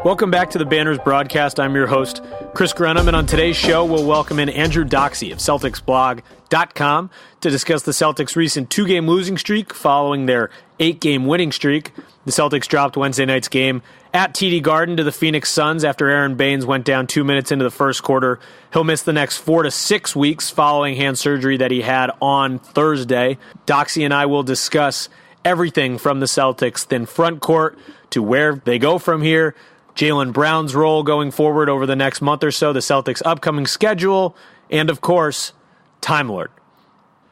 Welcome back to the Banners broadcast. I'm your host, Chris Grenham, and on today's show, we'll welcome in Andrew Doxy of CelticsBlog.com to discuss the Celtics' recent 2-game losing streak following their 8-game winning streak. The Celtics dropped Wednesday night's game at TD Garden to the Phoenix Suns after Aron Baynes went down 2 minutes into the first quarter. He'll miss the next 4 to 6 weeks following hand surgery that he had on Thursday. Doxy and I will discuss everything from the Celtics' thin front court to where they go from here, Jaylen Brown's role going forward over the next month or so, the Celtics' upcoming schedule, and of course, Time Lord.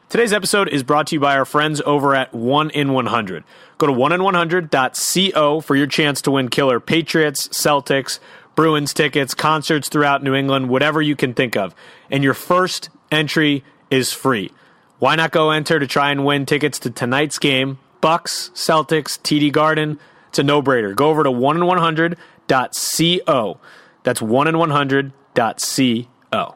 Today's episode is brought to you by our friends over at 1in100. Go to 1in100.co for your chance to win killer Patriots, Celtics, Bruins tickets, concerts throughout New England, whatever you can think of. And your first entry is free. Why not go enter to try and win tickets to tonight's game? Bucks, Celtics, TD Garden. It's a no-brainer. Go over to 1in100.co. That's 1in100.co.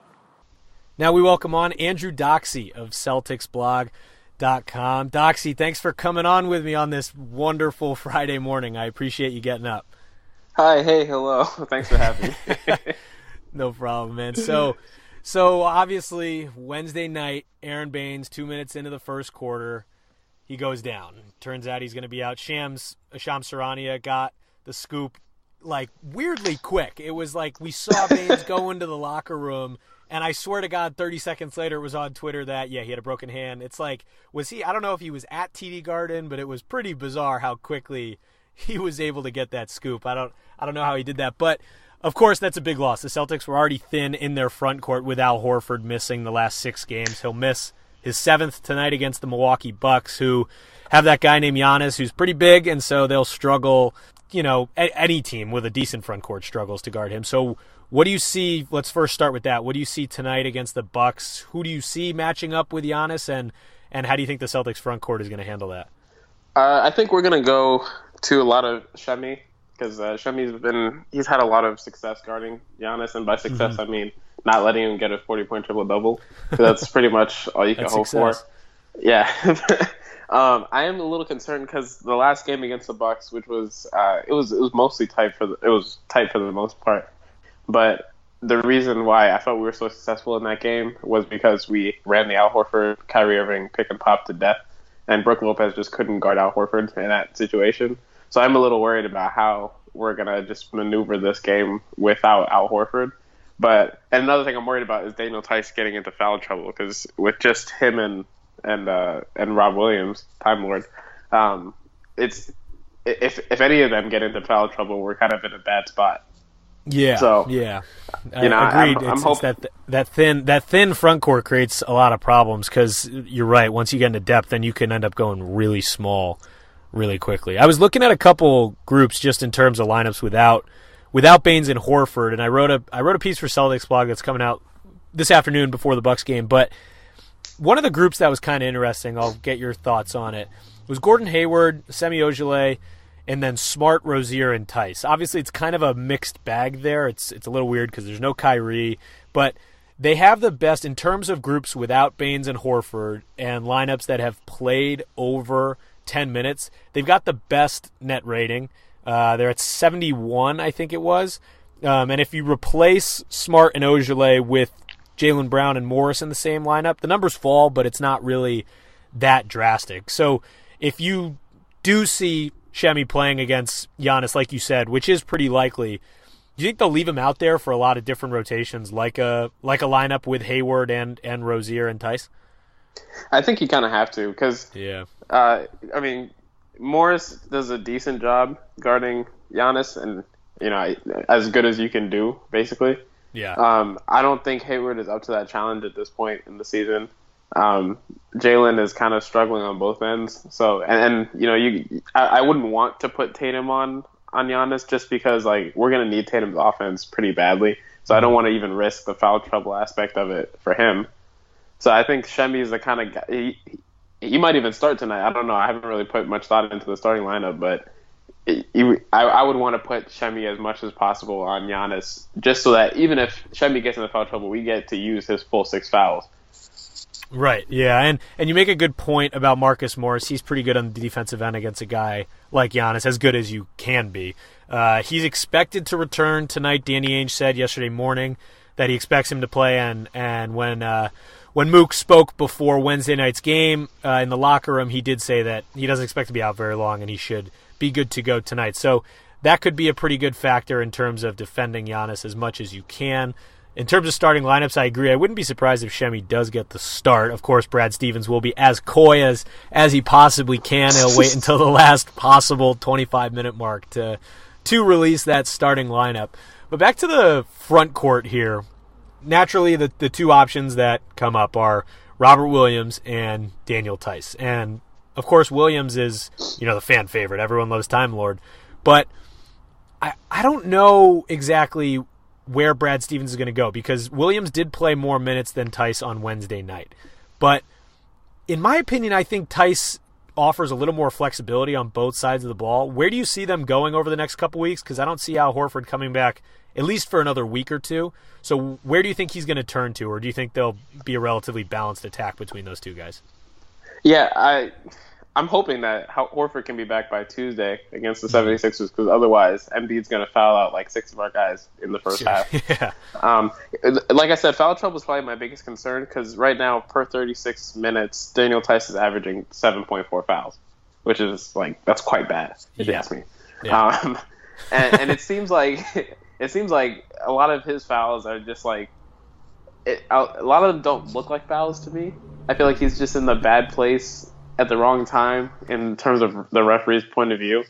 Now we welcome on Andrew Doxy of CelticsBlog.com. Doxy, thanks for coming on with me on this wonderful Friday morning. I appreciate you getting up. Hi, hey, hello. Thanks for having me. No problem, man. So obviously Wednesday night, Aron Baynes, 2 minutes into the first quarter, he goes down. Turns out he's going to be out. Shams Charania got the scoop like weirdly quick. It was like we saw Baynes go into the locker room, and I swear to God, 30 seconds later it was on Twitter that, he had a broken hand. It's like, I don't know if he was at TD Garden, but it was pretty bizarre how quickly he was able to get that scoop. I don't know how he did that, but of course that's a big loss. The Celtics were already thin in their front court with Al Horford missing the last 6 games. He'll miss his 7th tonight against the Milwaukee Bucks, who have that guy named Giannis who's pretty big, and so they'll struggle. Any team with a decent front court struggles to guard him. So what do you see? Let's first start with that. What do you see tonight against the Bucks? Who do you see matching up with Giannis, and how do you think the Celtics front court is going to handle that? I think we're going to go to a lot of Shemi, because he's had a lot of success guarding Giannis, and by success I mean not letting him get a 40-point triple-double. So that's pretty much all you can hope for. Yeah. I am a little concerned because the last game against the Bucks, which was it was mostly tight for the most part. But the reason why I felt we were so successful in that game was because we ran the Al Horford, Kyrie Irving pick and pop to death, and Brook Lopez just couldn't guard Al Horford in that situation. So I'm a little worried about how we're gonna just maneuver this game without Al Horford. And another thing I'm worried about is Daniel Tice getting into foul trouble, because with just him and Rob Williams, Time Lord, it's if any of them get into foul trouble, we're kind of in a bad spot. Yeah. So yeah, agreed. I'm hoping that thin front court creates a lot of problems, because you're right. Once you get into depth, then you can end up going really small, really quickly. I was looking at a couple groups just in terms of lineups without Baynes and Horford, and I wrote a piece for Celtics Blog that's coming out this afternoon before the Bucks game. But one of the groups that was kind of interesting, I'll get your thoughts on it, was Gordon Hayward, Semi Ojeleye, and then Smart, Rozier, and Tice. Obviously, it's kind of a mixed bag there. It's a little weird because there's no Kyrie, but they have the best in terms of groups without Baynes and Horford and lineups that have played over 10 minutes. They've got the best net rating. They're at 71, I think it was. And if you replace Smart and Ojeleye with Jaylen Brown and Morris in the same lineup, the numbers fall, but it's not really that drastic. So if you do see Shemi playing against Giannis, like you said, which is pretty likely, do you think they'll leave him out there for a lot of different rotations, like a lineup with Hayward and Rozier and Tice? I think you kind of have to, because Morris does a decent job guarding Giannis, and as good as you can do, basically. Yeah. I don't think Hayward is up to that challenge at this point in the season. Jaylen is kind of struggling on both ends. So, I wouldn't want to put Tatum on Giannis, just because we're gonna need Tatum's offense pretty badly. So I don't want to even risk the foul trouble aspect of it for him. So I think Shemi is the kind of guy. He might even start tonight. I don't know. I haven't really put much thought into the starting lineup, but I would want to put Shemi as much as possible on Giannis, just so that even if Shemi gets into foul trouble, we get to use his full 6 fouls. Right, yeah, and you make a good point about Marcus Morris. He's pretty good on the defensive end against a guy like Giannis, as good as you can be. He's expected to return tonight. Danny Ainge said yesterday morning that he expects him to play, and when Mook spoke before Wednesday night's game in the locker room, he did say that he doesn't expect to be out very long and he should be good to go tonight. So that could be a pretty good factor in terms of defending Giannis as much as you can. In terms of starting lineups, I agree. I wouldn't be surprised if Shemi does get the start. Of course, Brad Stevens will be as coy as he possibly can. He'll wait until the last possible 25-minute mark to release that starting lineup. But back to the front court here. Naturally, the two options that come up are Robert Williams and Daniel Tice. And, of course, Williams is, the fan favorite. Everyone loves Time Lord. But I don't know exactly where Brad Stevens is going to go, because Williams did play more minutes than Tice on Wednesday night. But in my opinion, I think Tice offers a little more flexibility on both sides of the ball. Where do you see them going over the next couple weeks? Because I don't see Al Horford coming back at least for another week or two. So where do you think he's going to turn to, or do you think there'll be a relatively balanced attack between those two guys? Yeah, I'm hoping that Horford can be back by Tuesday against the 76ers, because otherwise Embiid's going to foul out like 6 of our guys in the first half. Yeah. Like I said, foul trouble is probably my biggest concern, because right now, per 36 minutes, Daniel Tice is averaging 7.4 fouls, which is that's quite bad, if you ask me. Yeah. And it seems like a lot of his fouls are just a lot of them don't look like fouls to me. I feel like he's just in the bad place at the wrong time in terms of the referee's point of view.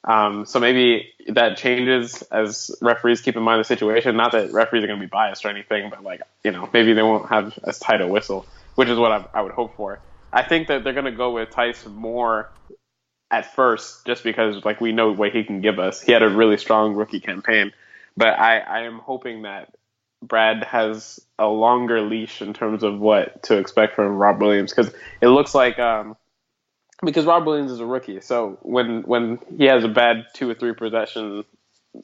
So maybe that changes as referees keep in mind the situation. Not that referees are going to be biased or anything, but maybe they won't have as tight a whistle, which is what I would hope for. I think that they're going to go with Tice more at first, just because we know what he can give us. He had a really strong rookie campaign, but I am hoping that Brad has a longer leash in terms of what to expect from Rob Williams, because it looks like because Rob Williams is a rookie, so when he has a bad 2 or 3 possession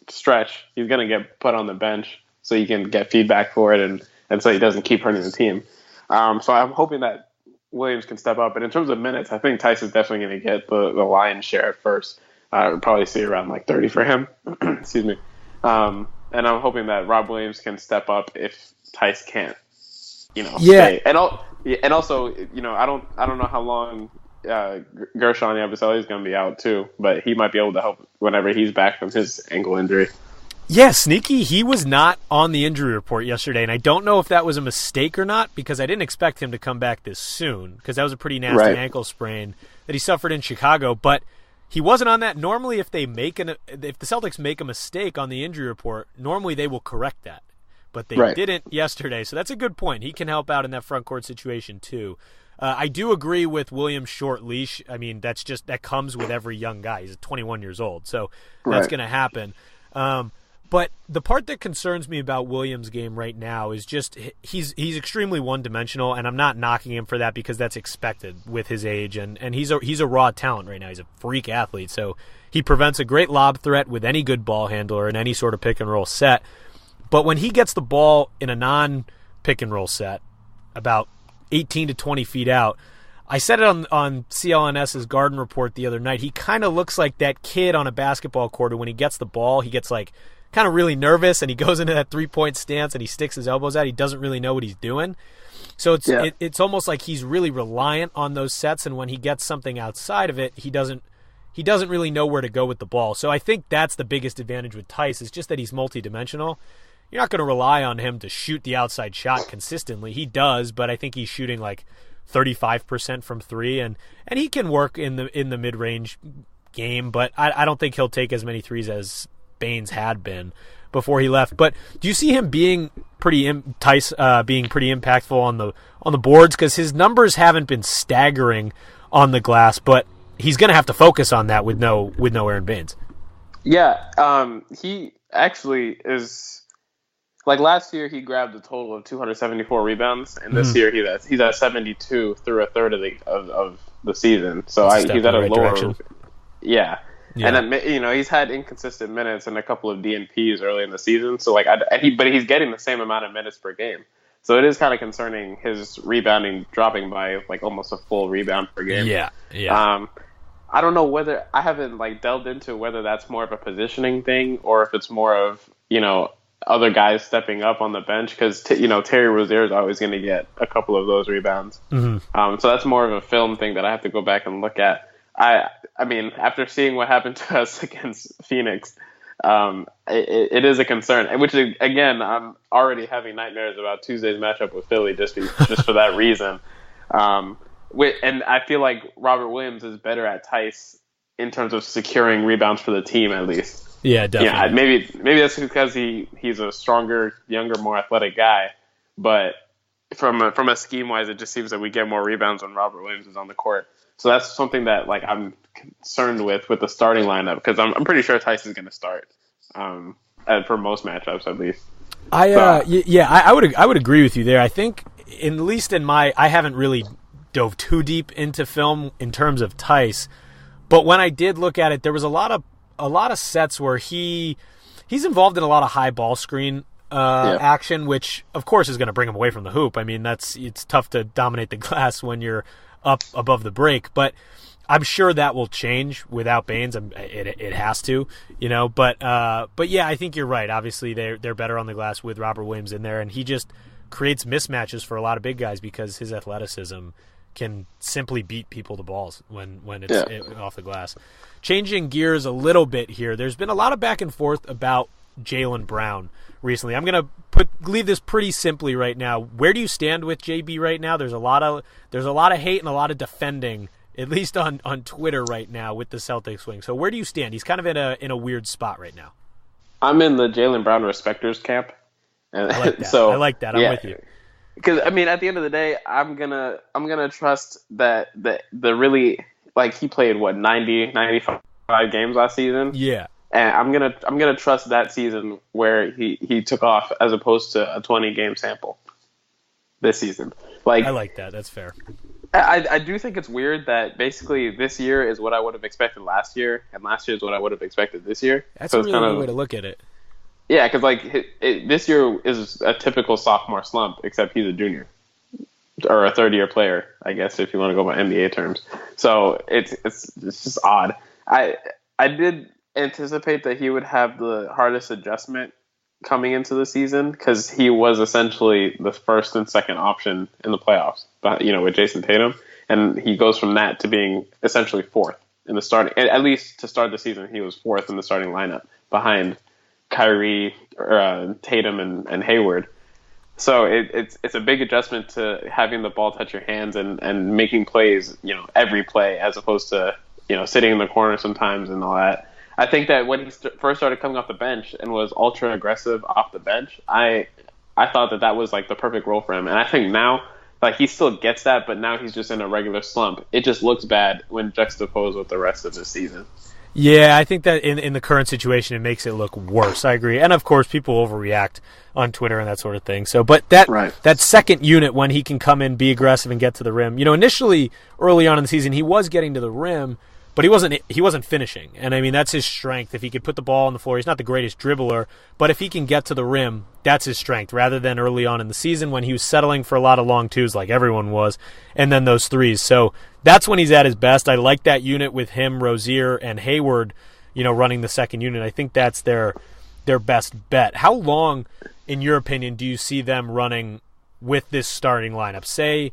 stretch, he's going to get put on the bench so you can get feedback for it, and so he doesn't keep hurting the team. So I'm hoping that Williams can step up. But in terms of minutes, I think Tice is definitely going to get the lion's share at first. I would probably see around 30 for him. Excuse me. And I'm hoping that Rob Williams can step up if Tice can't, stay. And also, I don't know how long Gershon Yabusele is going to be out too, but he might be able to help whenever he's back from his ankle injury. Yeah, sneaky. He was not on the injury report yesterday, and I don't know if that was a mistake or not, because I didn't expect him to come back this soon, because that was a pretty nasty ankle sprain that he suffered in Chicago. But he wasn't on that. Normally, if the Celtics make a mistake on the injury report, normally they will correct that. But they didn't yesterday, so that's a good point. He can help out in that front court situation too. I do agree with Williams' short leash. I mean, that comes with every young guy. He's 21 years old, so that's going to happen. But the part that concerns me about Williams' game right now is just he's extremely one-dimensional, and I'm not knocking him for that, because that's expected with his age, and he's a raw talent right now. He's a freak athlete, so he prevents a great lob threat with any good ball handler in any sort of pick-and-roll set. But when he gets the ball in a non-pick-and-roll set, about 18 to 20 feet out, I said it on CLNS's Garden Report the other night, he kind of looks like that kid on a basketball court who, when he gets the ball, he gets kind of really nervous, and he goes into that three-point stance and he sticks his elbows out. He doesn't really know what he's doing. So it's almost like he's really reliant on those sets, and when he gets something outside of it, he doesn't really know where to go with the ball. So I think that's the biggest advantage with Tice, is just that he's multidimensional. You're not going to rely on him to shoot the outside shot consistently. He does, but I think he's shooting 35% from 3, and he can work in the mid-range game, but I don't think he'll take as many threes as Baynes had been before he left. But do you see him being pretty impactful on the boards? Because his numbers haven't been staggering on the glass, but he's going to have to focus on that with no Aron Baynes. Yeah, he actually is. Last year, he grabbed a total of 274 rebounds, and this year he's at 72 through a third of the season. So he's at a lower direction. Yeah. And then, he's had inconsistent minutes and a couple of DNPs early in the season. So but he's getting the same amount of minutes per game. So it is kind of concerning his rebounding dropping by like almost a full rebound per game. Yeah, yeah. I don't know whether I haven't like delved into whether that's more of a positioning thing or if it's more of, other guys stepping up on the bench because, Terry Rozier is always going to get a couple of those rebounds. Mm-hmm. So that's more of a film thing that I have to go back and look at. I mean, after seeing what happened to us against Phoenix, it is a concern, which, again, I'm already having nightmares about Tuesday's matchup with Philly just for that reason. And I feel like Robert Williams is better at Tice in terms of securing rebounds for the team, at least. Yeah, definitely. Yeah, maybe that's because he's a stronger, younger, more athletic guy. But from a scheme wise, it just seems that we get more rebounds when Robert Williams is on the court. So that's something that like I'm concerned with the starting lineup because I'm pretty sure Tice is going to start for most matchups at least. I would agree with you there. I think at least I haven't really dove too deep into film in terms of Tice, but when I did look at it, there was a lot of sets where he's involved in a lot of high ball screen action, which of course is going to bring him away from the hoop. I mean, it's tough to dominate the glass when you're up above the break, but I'm sure that will change without Baynes. It has to, But yeah, I think you're right. Obviously, they're better on the glass with Robert Williams in there, and he just creates mismatches for a lot of big guys because his athleticism can simply beat people to balls when it's off the glass. Changing gears a little bit here, there's been a lot of back and forth about Jaylen Brown recently. I'm going to leave this pretty simply right now. Where do you stand with JB right now? There's a lot of hate and a lot of defending, at least on Twitter right now with the Celtics wing. So where do you stand? He's kind of in a weird spot right now. I'm in the Jaylen Brown respecters camp. And I like that. So, I like that. I'm with you. Because I mean, at the end of the day, I'm gonna trust that the really like he played 95 games last season. Yeah. And I'm gonna trust that season where he took off as opposed to a 20 game sample this season. Like I like that. That's fair. I do think it's weird that basically this year is what I would have expected last year, and last year is what I would have expected this year. That's a really good way to look at it. Yeah, because this year is a typical sophomore slump, except he's a junior or a third-year player, I guess, if you want to go by NBA terms. So it's just odd. I did anticipate that he would have the hardest adjustment coming into the season because he was essentially the first and second option in the playoffs, with Jason Tatum, and he goes from that to being essentially fourth in the starting. At least to start the season, he was fourth in the starting lineup behind Kyrie, Tatum, and Hayward. So it's a big adjustment to having the ball touch your hands and making plays, every play as opposed to, sitting in the corner sometimes and all that. I think that when he first started coming off the bench and was ultra aggressive off the bench, I thought that was like the perfect role for him. And I think now, like he still gets that, but now he's just in a regular slump. It just looks bad when juxtaposed with the rest of the season. Yeah, I think that in the current situation, it makes it look worse. I agree. And, of course, people overreact on Twitter and that sort of thing. So, but that second unit, when he can come in, be aggressive, and get to the rim. Initially, early on in the season, he was getting to the rim, but he wasn't finishing. And, I mean, that's his strength. If he could put the ball on the floor, he's not the greatest dribbler, but if he can get to the rim, that's his strength, rather than early on in the season when he was settling for a lot of long twos like everyone was, and then those threes. So that's when he's at his best. I like that unit with him, Rozier, and Hayward, running the second unit. I think that's their best bet. How long, in your opinion, do you see them running with this starting lineup? Say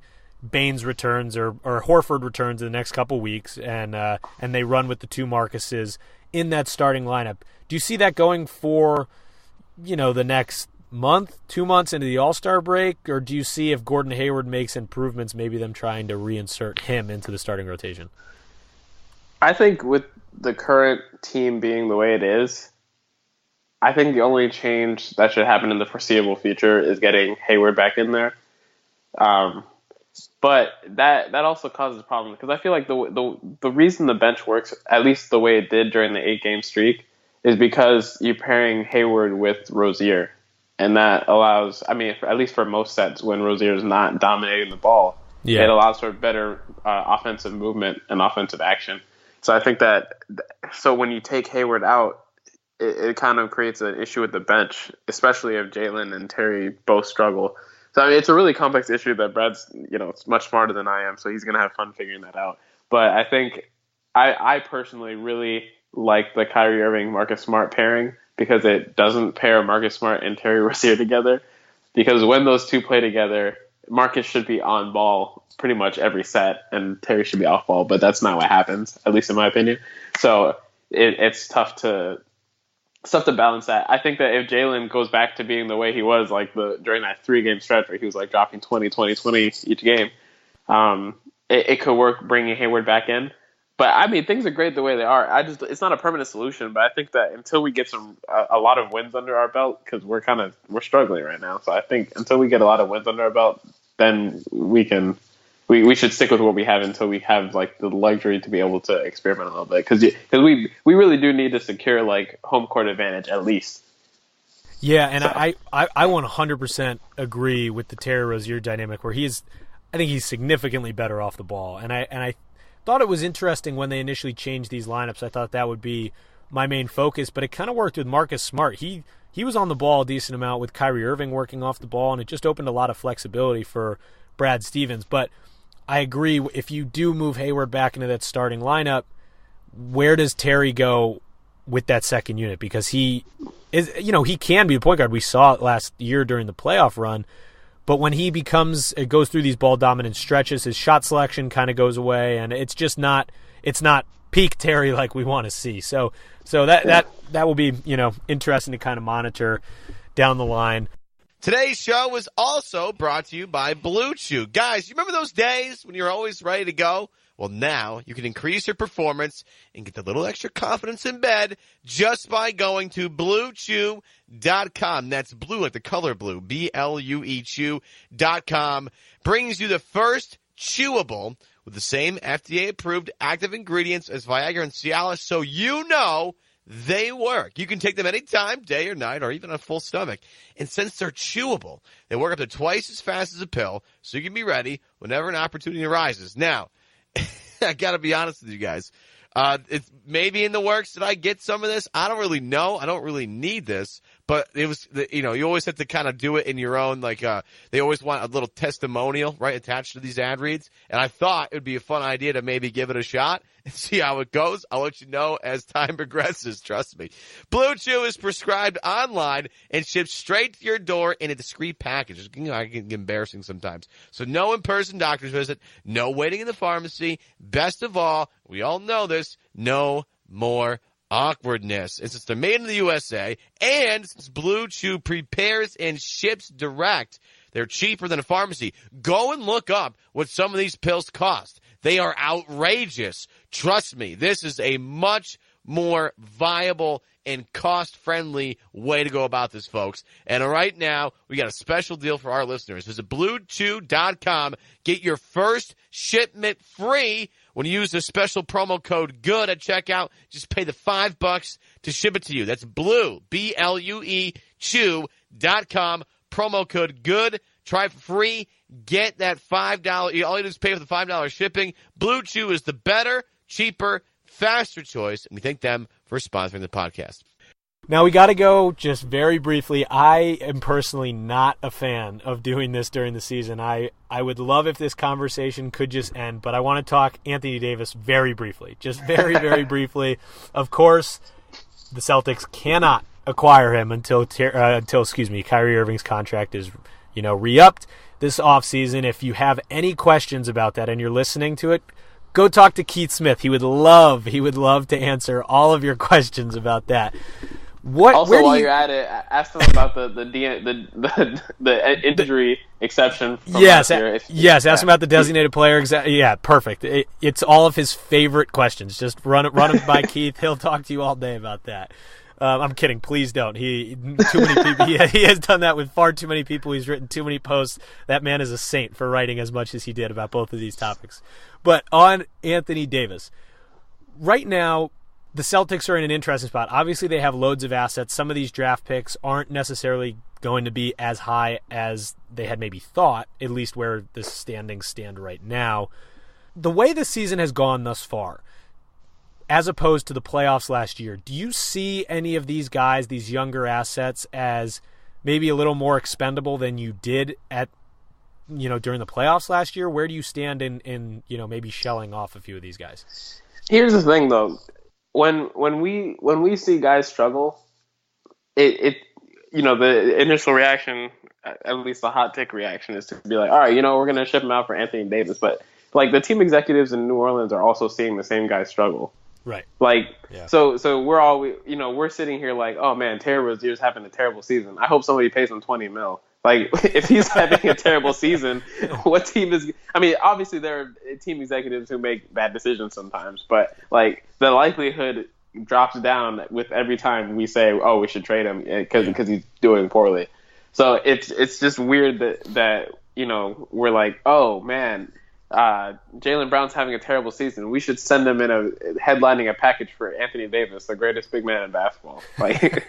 Baynes returns or Horford returns in the next couple weeks, and they run with the two Marcuses in that starting lineup. Do you see that going for, the next month, 2 months into the All-Star break, or do you see if Gordon Hayward makes improvements, maybe them trying to reinsert him into the starting rotation? I think with the current team being the way it is, I think the only change that should happen in the foreseeable future is getting Hayward back in there. But that also causes problems because I feel like the reason the bench works, at least the way it did during the 8-game streak, is because you're pairing Hayward with Rozier. And that allows, at least for most sets, when Rozier is not dominating the ball, it allows for better offensive movement and offensive action. So I think so when you take Hayward out, it kind of creates an issue with the bench, especially if Jaylen and Terry both struggle. So I mean, it's a really complex issue that Brad's, it's much smarter than I am, so he's gonna have fun figuring that out. But I think I personally really like the Kyrie Irving Marcus Smart pairing because it doesn't pair Marcus Smart and Terry Rozier together. Because when those two play together, Marcus should be on ball pretty much every set, and Terry should be off ball. But that's not what happens, at least in my opinion. So it's tough to balance that. I think that if Jaylen goes back to being the way he was during that 3-game stretch where he was dropping 20, 20, 20 each game, it could work bringing Hayward back in. But I mean, things are great the way they are. It's not a permanent solution, but I think that until we get a lot of wins under our belt, because we're struggling right now. So I think until we get a lot of wins under our belt, then we should stick with what we have until we have the luxury to be able to experiment a little bit. Because we really do need to secure home court advantage at least. Yeah, and so. I 100% agree with the Terry Rozier dynamic where I think he's significantly better off the ball, and I thought it was interesting when they initially changed these lineups. I thought that would be my main focus, but it kind of worked with Marcus Smart. He was on the ball a decent amount with Kyrie Irving working off the ball, and it just opened a lot of flexibility for Brad Stevens. But I agree, if you do move Hayward back into that starting lineup, where does Terry go with that second unit? Because he can be the point guard. We saw it last year during the playoff run. But when he goes through these ball dominant stretches, his shot selection kind of goes away, and it's not peak Terry like we want to see. So that will be, interesting to kind of monitor down the line. Today's show was also brought to you by Blue Chew. Guys, you remember those days when you're always ready to go? Well, now you can increase your performance and get a little extra confidence in bed just by going to BlueChew.com. That's blue like the color blue, BLUE Chew.com. Brings you the first chewable with the same FDA-approved active ingredients as Viagra and Cialis, so you know they work. You can take them anytime, day or night, or even on a full stomach. And since they're chewable, they work up to twice as fast as a pill, so you can be ready whenever an opportunity arises. Now, I got to be honest with you guys. It's maybe in the works. Did I get some of this? I don't really know. I don't really need this. But it was, you always have to kind of do it in your own, they always want a little testimonial, right, attached to these ad reads. And I thought it would be a fun idea to maybe give it a shot and see how it goes. I'll let you know as time progresses, trust me. Blue Chew is prescribed online and shipped straight to your door in a discreet package. It can get embarrassing sometimes. So no in-person doctor's visit, no waiting in the pharmacy. Best of all, we all know this, no more awkwardness. And since they're made in the USA, and since Blue Chew prepares and ships direct, they're cheaper than a pharmacy. Go and look up what some of these pills cost. They are outrageous. Trust me, this is a much more viable and cost-friendly way to go about this, folks. And right now, we got a special deal for our listeners. Visit BlueChew.com. Get your first shipment free when you use the special promo code GOOD at checkout. Just pay the $5 to ship it to you. That's Blue, BLUE, Chew.com. Promo code GOOD. Try it for free. Get that $5. All you do is pay for the $5 shipping. Blue Chew is the better, cheaper, faster choice, and we thank them for sponsoring the podcast. Now we got to go just very briefly. I am personally not a fan of doing this during the season. I would love if this conversation could just end, but I want to talk Anthony Davis very briefly. Just very, very briefly. Of course, the Celtics cannot acquire him until Kyrie Irving's contract is, re-upped this offseason. If you have any questions about that and you're listening to it, go talk to Keith Smith. He would love to answer all of your questions about that. While you're at it, ask them about the injury exception from last year. Ask him about the designated player. Yeah, perfect. It's all of his favorite questions. Just run them by Keith. He'll talk to you all day about that. I'm kidding. Please don't. Too many people. He has done that with far too many people. He's written too many posts. That man is a saint for writing as much as he did about both of these topics. But on Anthony Davis, right now, the Celtics are in an interesting spot. Obviously, they have loads of assets. Some of these draft picks aren't necessarily going to be as high as they had maybe thought, at least where the standings stand right now. The way the season has gone thus far, as opposed to the playoffs last year, do you see any of these guys, these younger assets, as maybe a little more expendable than you did at during the playoffs last year? Where do you stand in maybe shelling off a few of these guys? Here's the thing, though. When we see guys struggle, the initial reaction, at least the hot take reaction, is to be like, all right, we're going to ship him out for Anthony Davis. But like the team executives in New Orleans are also seeing the same guys struggle. Right. Like, yeah. So we're all, we're sitting here like, oh man, Terry Rozier's having a terrible season. I hope somebody pays him $20 million. Like, if he's having a terrible season, what team is? I mean, obviously there are team executives who make bad decisions sometimes, but like the likelihood drops down with every time we say, oh, we should trade him because he's doing poorly. So it's just weird that we're like, oh man, Jaylen Brown's having a terrible season. We should send him headlining a package for Anthony Davis, the greatest big man in basketball. Like,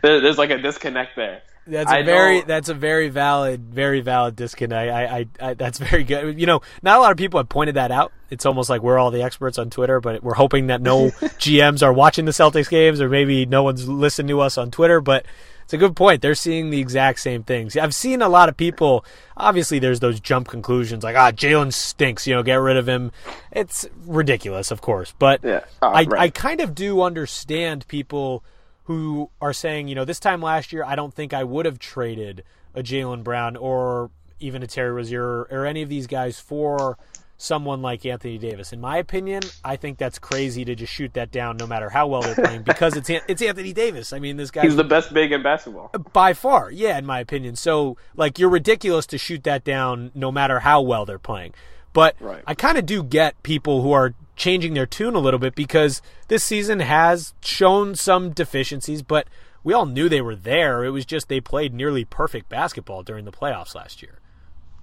there's like a disconnect there. That's a very valid disconnect. I that's very good. Not a lot of people have pointed that out. It's almost like we're all the experts on Twitter, but we're hoping that no GMs are watching the Celtics games, or maybe no one's listened to us on Twitter, but it's a good point. They're seeing the exact same things. I've seen a lot of people, obviously there's those jump conclusions like, Jaylen stinks, get rid of him. It's ridiculous, of course. But yeah. I kind of do understand people who are saying, this time last year, I don't think I would have traded a Jaylen Brown or even a Terry Rozier or any of these guys for someone like Anthony Davis. In my opinion, I think that's crazy to just shoot that down no matter how well they're playing because it's Anthony Davis. I mean, this guy. He's the best big in basketball. By far, yeah, in my opinion. So, like, you're ridiculous to shoot that down no matter how well they're playing. But right. I kind of do get people who are changing their tune a little bit because this season has shown some deficiencies, but we all knew they were there. It was just they played nearly perfect basketball during the playoffs last year.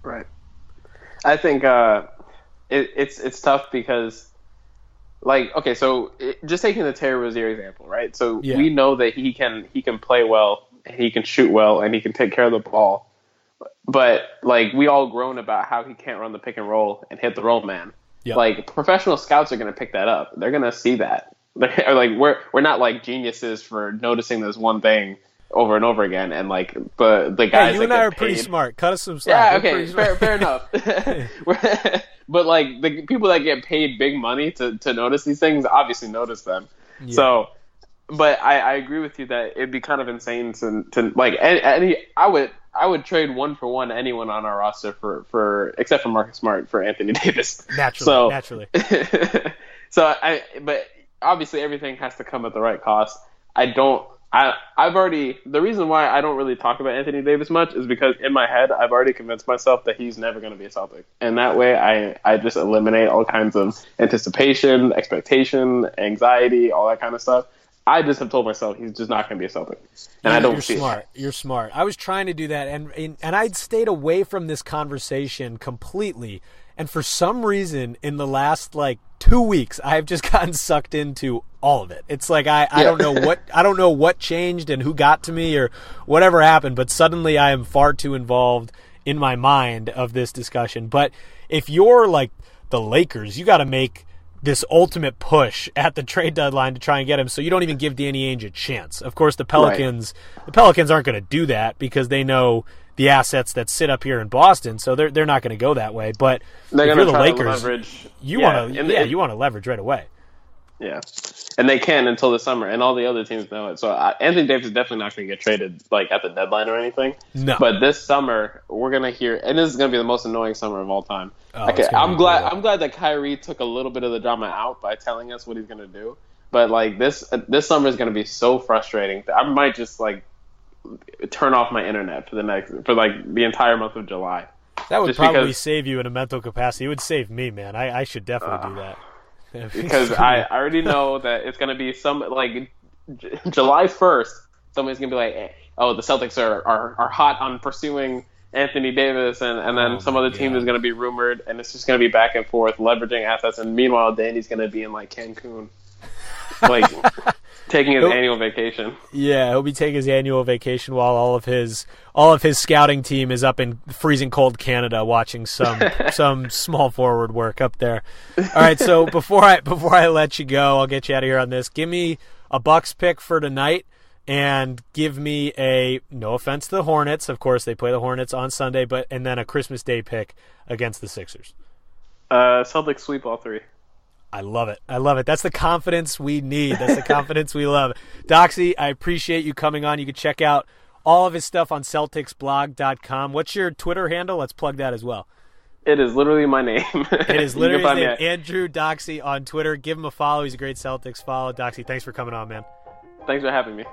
Right. I think it's tough because, like, okay, so just taking the Terry Rozier example, right? So yeah. We know that he can play well, and he can shoot well, and he can take care of the ball. But, like, we all groan about how he can't run the pick and roll and hit the roll man. Yep. Like, professional scouts are going to pick that up. They're going to see that. Like, we're not, like, geniuses for noticing this one thing over and over again. And, like, the guys you that and I are paid, pretty smart. Cut us some slack. Yeah, okay, fair enough. But, like, the people that get paid big money to notice these things obviously notice them. Yeah. So, but I agree with you that it'd be kind of insane to like, I would trade 1-for-1 anyone on our roster for except for Marcus Smart for Anthony Davis. Naturally. But obviously everything has to come at the right cost. The reason why I don't really talk about Anthony Davis much is because in my head I've already convinced myself that he's never going to be a Celtic, and that way I just eliminate all kinds of anticipation, expectation, anxiety, all that kind of stuff. I just have told myself he's just not going to be a Celtic, and I don't see it. You're smart. I was trying to do that, and I'd stayed away from this conversation completely. And for some reason, in the last 2 weeks, I've just gotten sucked into all of it. It's like I don't know what changed and who got to me or whatever happened, but suddenly I am far too involved in my mind of this discussion. But if you're like the Lakers, you got to make this ultimate push at the trade deadline to try and get him, so you don't even give Danny Ainge a chance. Of course, the Pelicans aren't going to do that because they know the assets that sit up here in Boston, so they're not going to go that way. But if you're the Lakers, you want to leverage right away. Yeah, and they can until the summer, and all the other teams know it. So Anthony Davis is definitely not going to get traded at the deadline or anything. No. But this summer we're going to hear, and this is going to be the most annoying summer of all time. Oh, I'm glad that Kyrie took a little bit of the drama out by telling us what he's going to do. But this summer is going to be so frustrating that I might just turn off my internet for the entire month of July. That would probably save you in a mental capacity. It would save me, man. I should definitely do that. Because I already know that it's going to be July 1st, somebody's going to be like, hey, oh, the Celtics are hot on pursuing Anthony Davis, and then some other team is going to be rumored, and it's just going to be back and forth, leveraging assets, and meanwhile, Danny's going to be in Cancun, taking his annual vacation. Yeah, he'll be taking his annual vacation while all of his scouting team is up in freezing cold Canada watching some small forward work up there. All right, so before I let you go, I'll get you out of here on this. Give me a Bucks pick for tonight and give me a, no offense to the Hornets, of course they play the Hornets on Sunday, and then a Christmas Day pick against the Sixers. Celtics sweep all three. I love it. That's the confidence we need. That's the confidence we love. Doxy, I appreciate you coming on. You can check out all of his stuff on CelticsBlog.com. What's your Twitter handle? Let's plug that as well. It is literally my name. It is literally his name, Andrew Doxy on Twitter. Give him a follow. He's a great Celtics follow. Doxy, thanks for coming on, man. Thanks for having me.